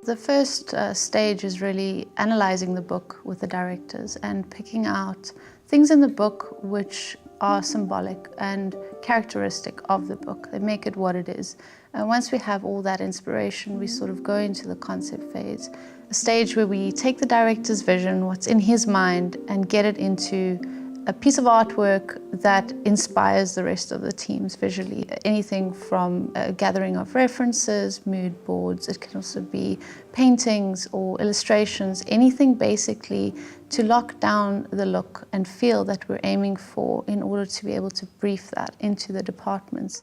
The first stage is really analyzing the book with the directors and picking out things in the book which are symbolic and characteristic of the book. They make it what it is. And once we have all that inspiration, we sort of go into the concept phase, a stage where we take the director's vision, what's in his mind, and get it into a piece of artwork that inspires the rest of the teams visually. Anything from a gathering of references, mood boards, it can also be paintings or illustrations, anything basically to lock down the look and feel that we're aiming for in order to be able to brief that into the departments.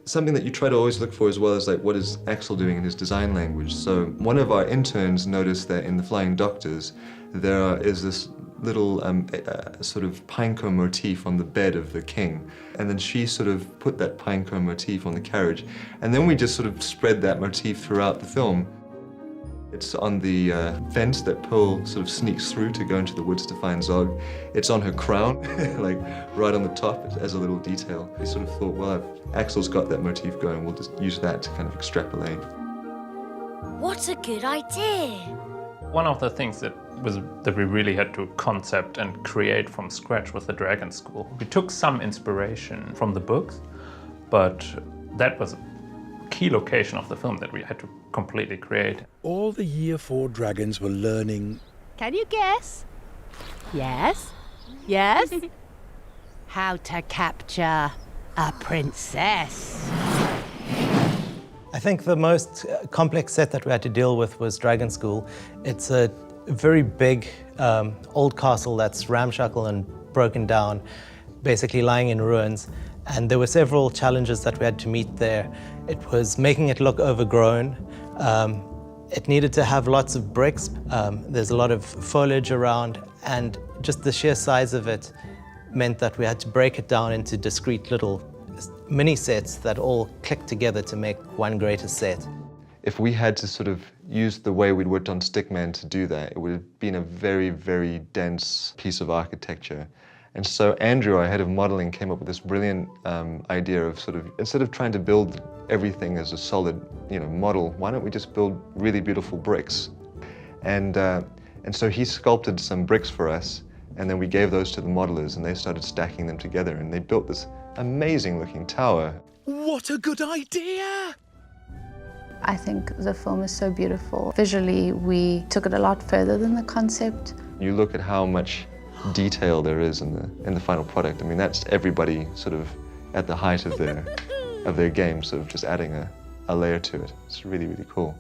Something that you try to always look for as well is like, what is Axel doing in his design language? So one of our interns noticed that in the Flying Doctors, there is this little sort of pinecone motif on the bed of the king. And then she sort of put that pinecone motif on the carriage. And then we just sort of spread that motif throughout the film. It's on the fence that Pearl sort of sneaks through to go into the woods to find Zog. It's on her crown, like right on the top as a little detail. We sort of thought, well, if Axel's got that motif going, we'll just use that to kind of extrapolate. What a good idea! One of the things that we really had to concept and create from scratch was the Dragon School. We took some inspiration from the books, but that was a key location of the film that we had to completely create. All the Year 4 dragons were learning... Can you guess? Yes? Yes? How to capture a princess. I think the most complex set that we had to deal with was Dragon School. It's a very big old castle that's ramshackle and broken down, basically lying in ruins. And there were several challenges that we had to meet there. It was making it look overgrown. It needed to have lots of bricks. There's a lot of foliage around, and just the sheer size of it meant that we had to break it down into discrete little mini sets that all click together to make one greater set. If we had to sort of use the way we'd worked on Stickman to do that, it would have been a very, very dense piece of architecture. And so Andrew, our head of modeling, came up with this brilliant idea of sort of, instead of trying to build everything as a solid, model, why don't we just build really beautiful bricks? And so he sculpted some bricks for us, and then we gave those to the modelers, and they started stacking them together, and they built this amazing-looking tower. What a good idea! I think the film is so beautiful. Visually, we took it a lot further than the concept. You look at how much detail there is in the final product. I mean, that's everybody sort of at the height of their game, sort of just adding a layer to it. It's really, really cool.